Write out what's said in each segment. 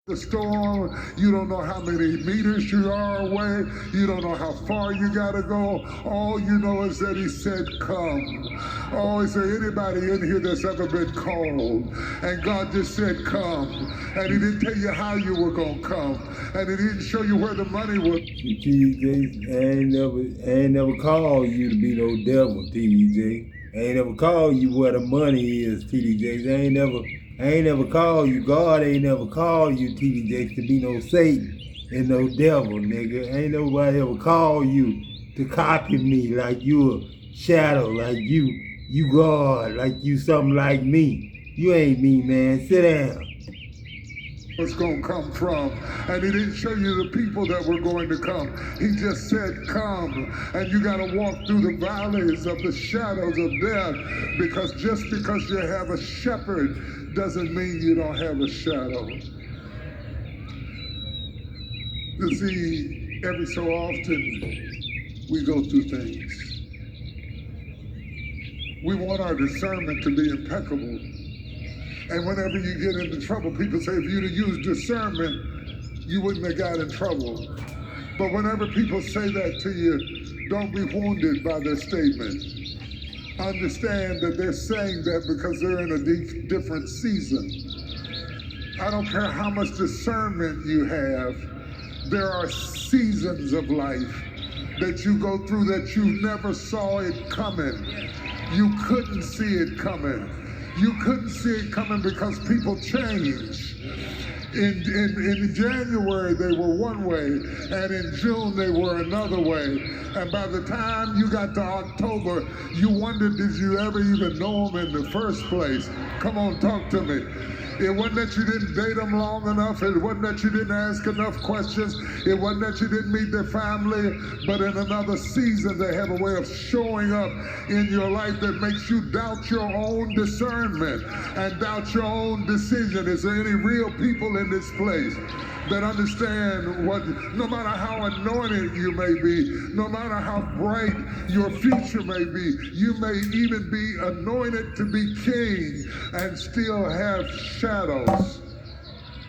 the storm. You don't know how many meters you are away. You don't know how far you gotta go. All you know is that he said, come. Oh, is there anybody in here that's ever been called? And God just said, come. And he didn't tell you how you were gonna come. And he didn't show you where the money was. TDJ, I ain't never called you to be no devil, TDJ. I ain't never called you where the money is, TDJ. I ain't never called you. God ain't never called you, TDJ, to be no Satan and no devil, nigga. Ain't nobody ever called you to copy me like you a shadow, like you God, like you something like me. You ain't me, man. Sit down. Was going to come from, and he didn't show you the people that were going to come. He just said come, and you got to walk through the valleys of the shadows of death, because just because you have a shepherd doesn't mean you don't have a shadow. You see, every so often we go through things. We want our discernment to be impeccable. And whenever you get into trouble, people say, if you'd have used discernment, you wouldn't have got in trouble. But whenever people say that to you, don't be wounded by their statement. Understand that they're saying that because they're in a different season. I don't care how much discernment you have, there are seasons of life that you go through that you never saw it coming. You couldn't see it coming. You couldn't see it coming because people change. In January, they were one way, and in June, they were another way. And by the time you got to October, you wondered, did you ever even know them in the first place? Come on, talk to me. It wasn't that you didn't date them long enough. It wasn't that you didn't ask enough questions. It wasn't that you didn't meet their family. But in another season, they have a way of showing up in your life that makes you doubt your own discernment and doubt your own decision. Is there any real people in this place that understand what, no matter how anointed you may be, no matter how bright your future may be, you may even be anointed to be king and still have shadows.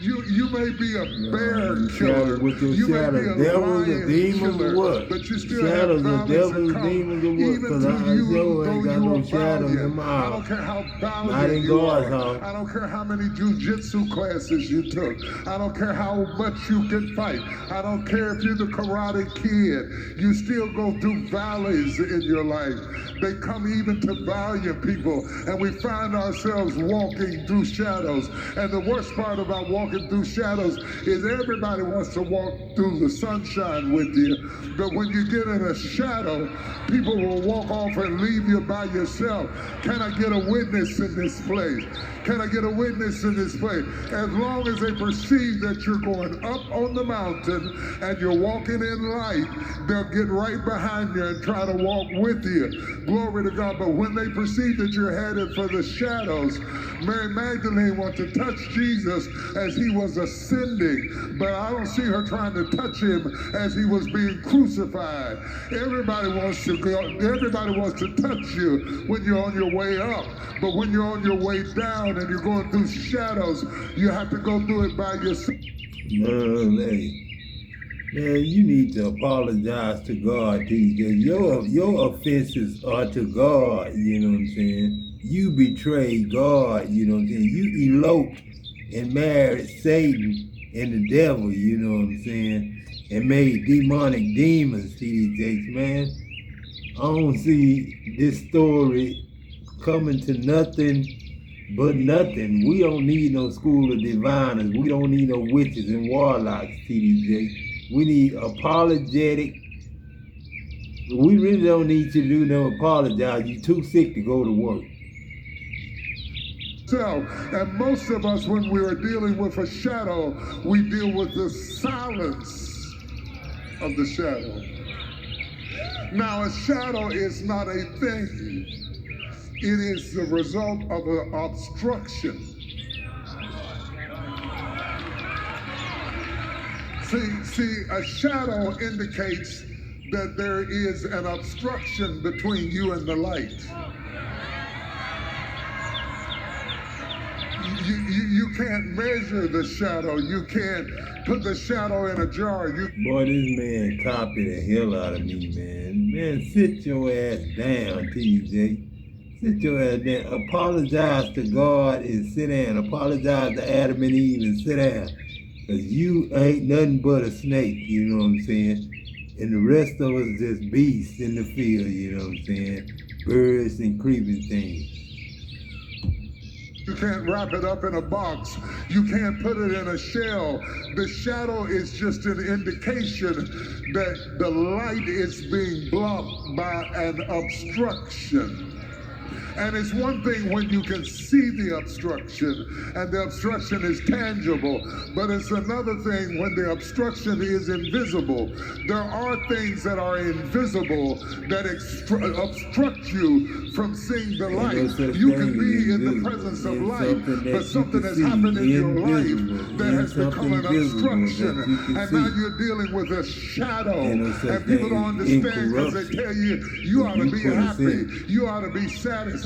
You may be a bear killer. With your You may shadow, be a devils or lion demons killer, or what? but you still have Shadows or valleys devils, that come. demons or what? Even Because to I you, sure though ain't got you no are shadows in valiant. my I house. don't care how Not valiant in you God's are. house. I don't care how many jujitsu classes you took. I don't care how much you can fight. I don't care if you're the karate kid. You still go through valleys in your life. They come even to valiant people, and we find ourselves walking through shadows. And the worst part about walking through shadows is everybody wants to walk through the sunshine with you, but when you get in a shadow, people will walk off and leave you by yourself. Can I get a witness in this place? Can I get a witness in this place? As long as they perceive that you're going up on the mountain and you're walking in light, they'll get right behind you and try to walk with you. Glory to God. But when they perceive that you're headed for the shadows, Mary Magdalene wanted to touch Jesus as he was ascending, but I don't see her trying to touch him as he was being crucified. Everybody wants to go, everybody wants to touch you when you're on your way up, but when you're on your way down and you're going through shadows, you have to go through it by yourself. Man, you need to apologize to God, TJ. Your offenses are to God, you know what I'm saying? You betrayed God, you know what I'm saying? You eloped and married Satan and the devil, you know what I'm saying? And made demonic demons, TJ, man. I don't see this story coming to nothing but nothing. We don't need no school of diviners. We don't need no witches and warlocks, TDJ. We need apologetic. We really don't need you to do no apologize. You too sick to go to work. And most of us, when we are dealing with a shadow, we deal with the silence of the shadow. Now, a shadow is not a thing. It is the result of an obstruction. See, a shadow indicates that there is an obstruction between you and the light. You can't measure the shadow. You can't put the shadow in a jar. Boy, this man copied the hell out of me, man. Man, sit your ass down, TJ. Sit your ass down. Apologize to God and sit down. Apologize to Adam and Eve and sit down. Because you ain't nothing but a snake, you know what I'm saying? And the rest of us just beasts in the field, you know what I'm saying? Birds and creeping things. You can't wrap it up in a box. You can't put it in a shell. The shadow is just an indication that the light is being blocked by an obstruction. And it's one thing when you can see the obstruction and the obstruction is tangible, but it's another thing when the obstruction is invisible. There are things that are invisible that obstruct you from seeing the light. You can be in the presence of light, but something has happened in your life that has become an obstruction. And now you're dealing with a shadow. And people don't understand because they tell you, you ought to be happy. You ought to be satisfied.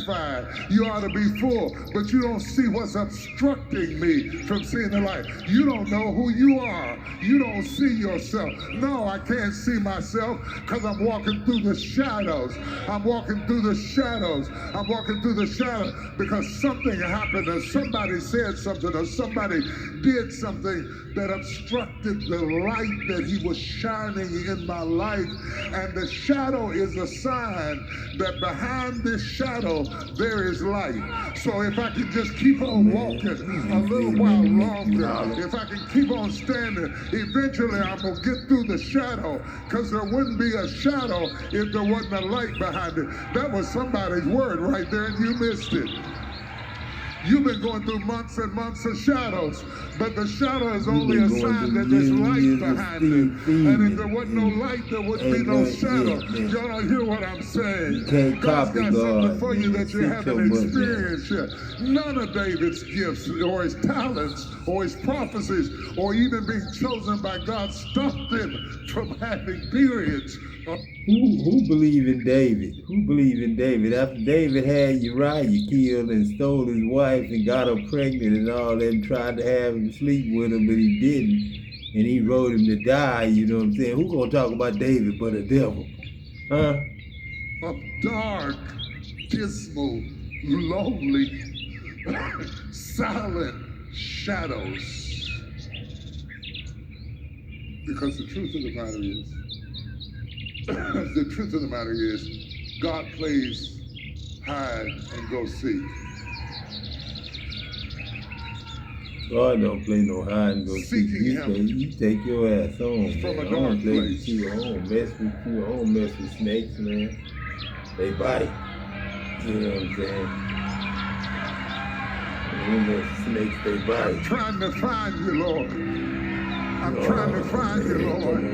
You ought to be full, but you don't see what's obstructing me from seeing the light. You don't know who you are. You don't see yourself. No, I can't see myself because I'm walking through the shadows. I'm walking through the shadows. I'm walking through the shadows because something happened or somebody said something or somebody did something that obstructed the light that he was shining in my life. And the shadow is a sign that behind this shadow there is light. So if I can just keep on walking a little while longer, if I can keep on standing, eventually I'm going to get through the shadow, because there wouldn't be a shadow if there wasn't a light behind it. That was somebody's word right there, and you missed it. You've been going through months and months of shadows, but the shadow is only a sign that there's light behind it. And if there wasn't no light, there wouldn't be no shadow. Y'all don't hear what I'm saying. God's got something for you that you haven't experienced yet. None of David's gifts or his talents or his prophecies or even being chosen by God stopped him from having periods. Who believe in David? Who believe in David? After David had Uriah killed and stole his wife and got her pregnant and all that and tried to have him sleep with him, but he didn't. And he wrote him to die, you know what I'm saying? Who gonna talk about David but a devil? Huh? Of dark, dismal, lonely, silent shadows. Because the truth of the matter is, God plays hide and go seek. God don't play no hide and go seek. You take your ass home, from man. a dark place. I don't mess with you. I don't mess with snakes, man. They bite. You know what I'm saying? I don't mess with snakes, they bite. I'm trying to find you, Lord. I'm trying to find you, Lord.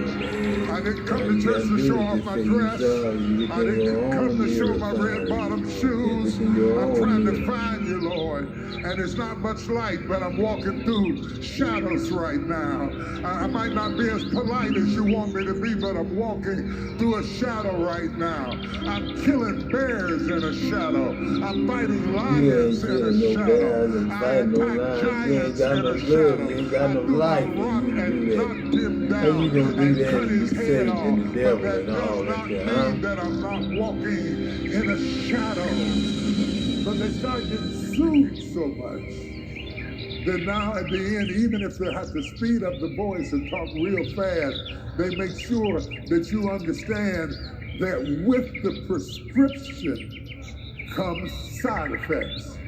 I didn't come to church to show off my dress. I didn't come to show my red bottom shoes. I'm trying to find you, Lord. And it's not much light, but I'm walking through shadows right now. I might not be as polite as you want me to be, but I'm walking through a shadow right now. I'm killing bears in a shadow. I'm fighting lions in a shadow. I attack giants in a shadow. I threw a rock and knocked him down and cut his head off. But that does not mean that I'm not walking in a shadow. But they start getting sued so much that now at the end, even if they have to speed up the voice and talk real fast, they make sure that you understand that with the prescription comes side effects.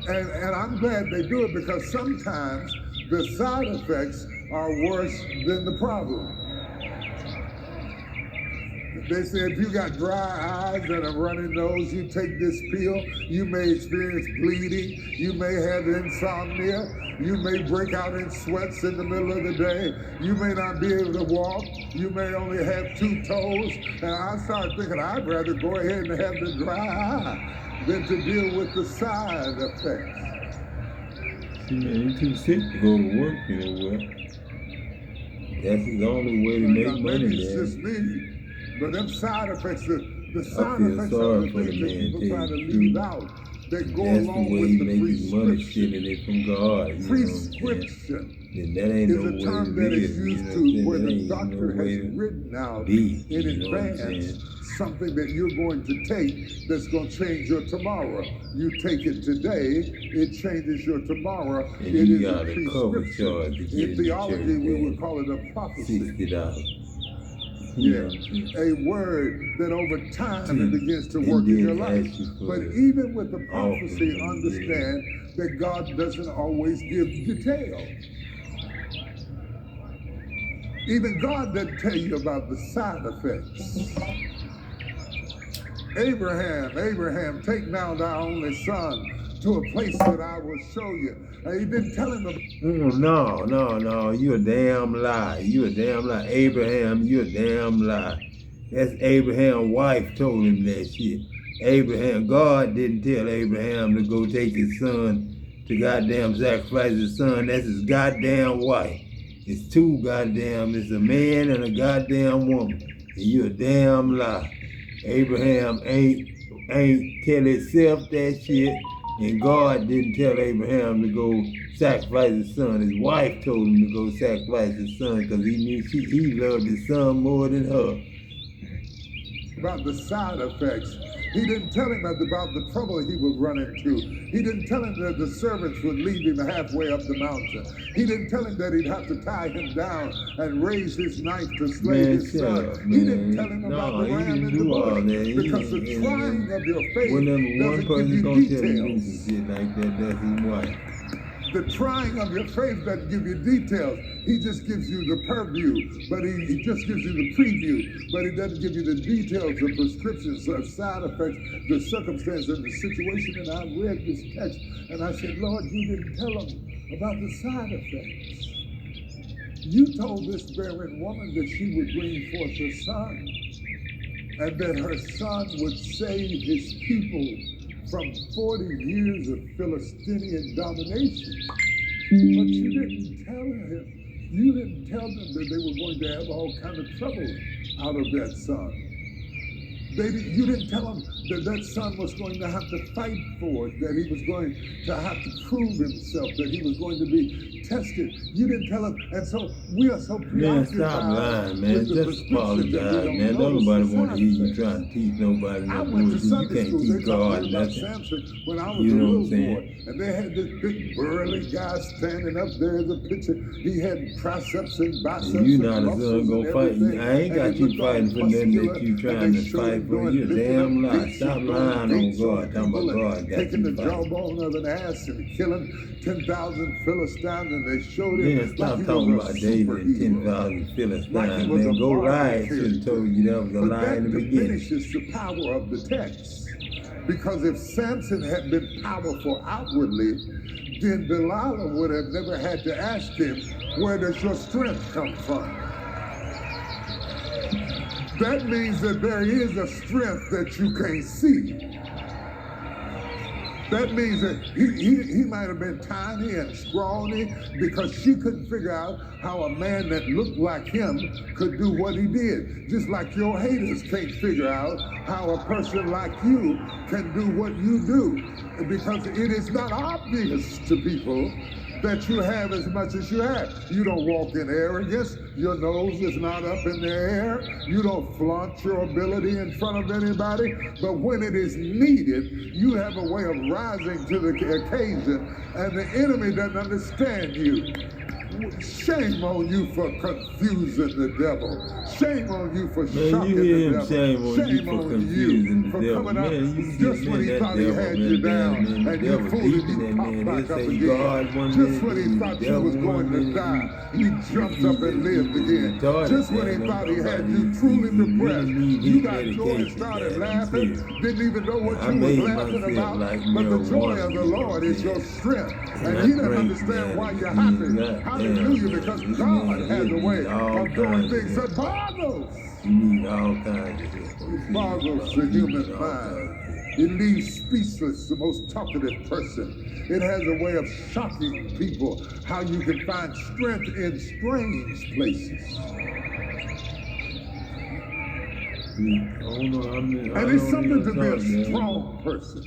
And I'm glad they do it, because sometimes the side effects are worse than the problem. They say if you got dry eyes and a runny nose, you take this pill, you may experience bleeding, you may have insomnia, you may break out in sweats in the middle of the day, you may not be able to walk, you may only have 2 toes. And I started thinking I'd rather go ahead and have the dry eye than to deal with the side effects. Man, you're too sick to go to work, you know what? That's the only way to make money, man. Maybe it's just me. But them side effects, the side effects are the things that people try to leave out. that go That's the along way with he the make his money, prescription. stealing it from God. You know what I'm saying? Prescription Then that ain't is no a way term to that live. is You used know what I'm to saying? where That the ain't doctor no way has to written out be. in You know what I'm advance saying? something that you're going to take that's going to change your tomorrow. You take it today, it changes your tomorrow. And It you is a got a cover prescription. charge to get In in the theology, church, we would man. call it a prophecy. $60. You Yeah, know what I'm saying? a word that over time it And begins to work in then your life. ask you for But the even with the offering prophecy, when you get understand that God doesn't always give detail. Even God doesn't tell you about the side effects. Abraham, take now thy only son to a place that I will show you. And he didn't tell him about No. You a damn lie. You a damn lie. Abraham, you a damn lie. That's Abraham's wife told him that shit. God didn't tell Abraham to go take his son to goddamn sacrifice his son. That's his goddamn wife. It's two goddamn, it's a man and a goddamn woman. And you a damn lie. Abraham ain't tell himself that shit, and God didn't tell Abraham to go sacrifice his son. His wife told him to go sacrifice his son because he knew he loved his son more than her. the side effects. He didn't tell him about the trouble he would run into. He didn't tell him that the servants would leave him halfway up the mountain. He didn't tell him that he'd have to tie him down and raise his knife to slay his son. Up, he didn't tell him about the ram in the bush. Because the trying of your faith one doesn't give you person gonna tell details. you do some shit like that, that's his wife. The trying of your faith doesn't give you details. He just gives you the purview, but he just gives you the preview, but he doesn't give you the details, the prescriptions, the side effects, the circumstance, and the situation. And I read this text, and I said, Lord, you didn't tell him about the side effects. You told this barren woman that she would bring forth a son, and that her son would save his people from 40 years of Philistinian domination. But you didn't tell him. You didn't tell them that they were going to have all kind of trouble out of that son. You didn't tell them that that son was going to have to fight for it, that he was going to have to prove himself, that he was going to be tested. You didn't tell them, and so we are so preoccupied. Man, stop lying, man. Just apologize, man. Don't nobody want to hear you trying to teach nobody no bullshit. You can't teach God nothing. Samson when I was You a know what little I'm saying? boy, and they had this big burly guy standing up there as a picture. He had triceps and biceps. And you not and a son muscles gonna and fight. everything, I ain't got and he you looked all fighting for nothing that muscular, you and trying they to showed fight him for. doing You a lifting damn up lie. weights Stop and lying throwing on weights on God. Talking people about and God got taking the you fighting. jawbone of an ass and killing 10,000 Philistines, and they showed him Man, like stop he talking was a about David and superhero. 10,000 Philistines, Like he was man. a Go Barbie lie. Should have character. told you that was a But lie that in the beginning. diminishes the power of the text. Because if Samson had been powerful outwardly, then Delilah would have never had to ask him, where does your strength come from? That means that there is a strength that you can't see. That means that he might have been tiny and scrawny because she couldn't figure out how a man that looked like him could do what he did. Just like your haters can't figure out how a person like you can do what you do. Because it is not obvious to people that you have as much as you have. You don't walk in arrogance. Your nose is not up in the air. You don't flaunt your ability in front of anybody. But when it is needed, you have a way of rising to the occasion, and the enemy doesn't understand you. Shame on you for confusing the devil. Shame on you for shocking the devil. Shame on you for confusing the devil. Coming up Man, you just get when he that thought he devil, had man, you down, man, the and you devil fooled deep him, in you that popped man. back They up say again. God one Just when minute, he thought you devil was one going to minute, die, he jumped up and lived again. retarded, Just when man. he thought he I'm had talking you about truly he really depressed, need you his got joy and medication, started man. I'm laughing, serious. didn't even know what I you was made laughing myself about. like But the joy marijuana, of the you know what Lord I'm is your saying? strength. And And I he doesn't drink, understand man, why you're again. happy. Goddamn, Hallelujah, man. because This God man has here a way need all of doing kinds of things help. that boggles. You need all kinds of help. It boggles the human mind. It leaves speechless the most talkative person. It has a way of shocking people how you can find strength in strange places. I don't know how many. And it's something to be a strong person.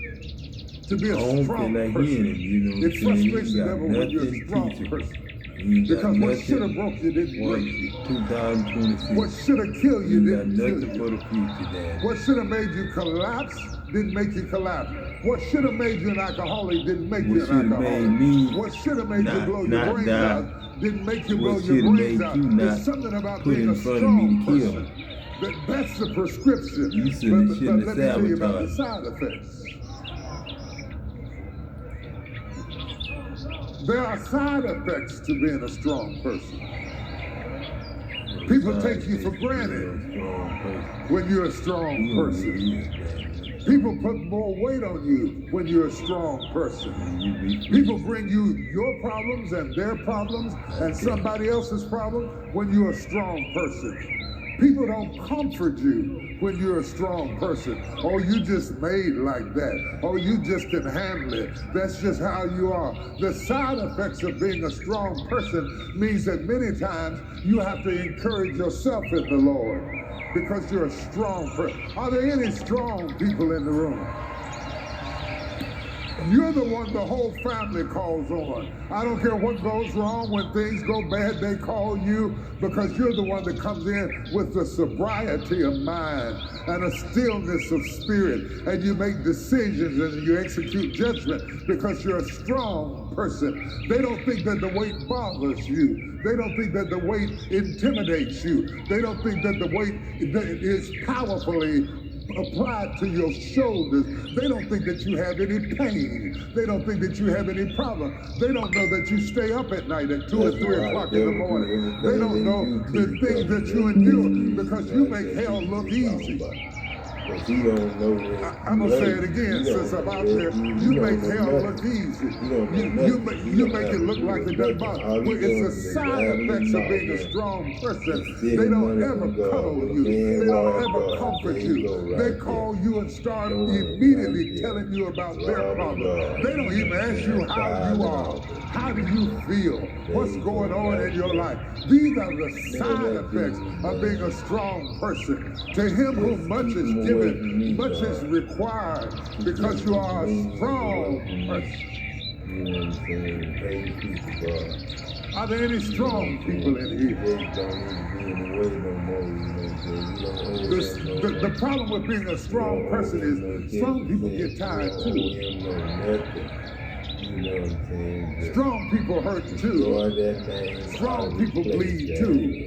to be I a don't strong feel like person. hearing it, you know what I'm It saying? You frustrates the got devil when you're a nothing strong teachable. person. You ain't got Because what should have nothing broke you didn't for break you. 2026. What should have killed you You got didn't kill nothing for you. the future, Dad. What should have made you collapse didn't make you collapse. What should have made you an alcoholic didn't make you What an should have made alcoholic. me What should have made you blow your not brains die? out didn't make you blow What your should have brains made out. you not There's something about put being a in front of me strong to kill person. me? That's the prescription. You shouldn't But have let me tell you about the sabotaged. side effects. There are side effects to being a strong person. People take you for granted when you're a strong person. People put more weight on you when you're a strong person. People bring you your problems and their problems and somebody else's problem when you're a strong person. People don't comfort you when you're a strong person. Oh, you just made like that. Oh, you just can handle it. That's just how you are. The side effects of being a strong person means that many times you have to encourage yourself in the Lord because you're a strong person. Are there any strong people in the room? You're the one the whole family calls on. I don't care what goes wrong. When things go bad, they call you because you're the one that comes in with the sobriety of mind and a stillness of spirit. And you make decisions and you execute judgment because you're a strong person. They don't think that the weight bothers you. They don't think that the weight intimidates you. They don't think that the weight is powerfully applied to your shoulders. They don't think that you have any pain. They don't think that you have any problem. They don't know that you stay up at night at 2 or 3 o'clock in the morning. They don't know the things that you endure because you make hell look easy. I'm going to say it again since I'm out there. You make hell look easy. You make it look like it doesn't bother. Well, it's the side effects of being a strong person. They don't ever cuddle you. They don't ever comfort you. They call you and start immediately telling you about their problem. They don't even ask you how you are. How do you feel? What's going on in your life? These are the side effects of being a strong person. To him who much is given, much is required, because you are a strong person. Are there any strong people in here? The problem with being a strong person is some people get tired too. Strong people hurt too. Strong people bleed too.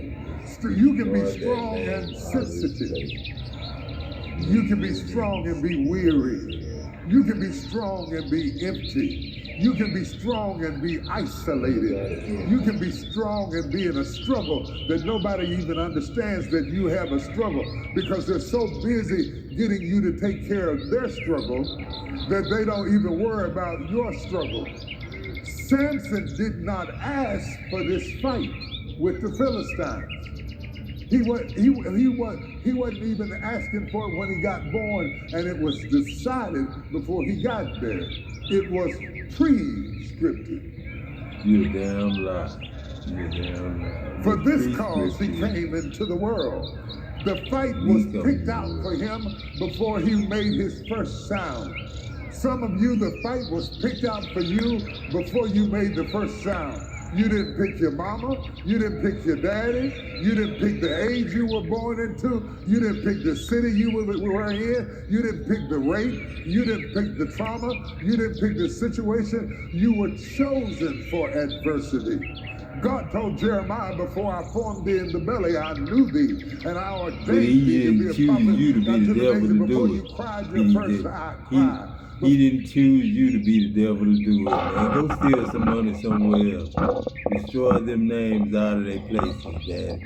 You can be strong and sensitive. You can be strong and be weary. You can be strong and be empty. You can be strong and be isolated. You can be strong and be in a struggle that nobody even understands that you have a struggle because they're so busy getting you to take care of their struggle that they don't even worry about your struggle. Samson did not ask for this fight with the Philistines. He wasn't even asking for it when he got born, and it was decided before he got there. It was pre-scripted. You're damn lie. You're damn lie. For this cause he came into the world. The fight was picked out for him before he made his first sound. Some of you, the fight was picked out for you before you made the first sound. You didn't pick your mama. You didn't pick your daddy. You didn't pick the age you were born into. You didn't pick the city you were in. You didn't pick the rape. You didn't pick the trauma. You didn't pick the situation. You were chosen for adversity. God told Jeremiah, before I formed thee in the belly, I knew thee, and I ordained thee to be a prophet unto the nation. Before you cried your first, I cried. He didn't choose you to be the devil to do it, man. Go steal some money somewhere else. Destroy them names out of their places, Daddy.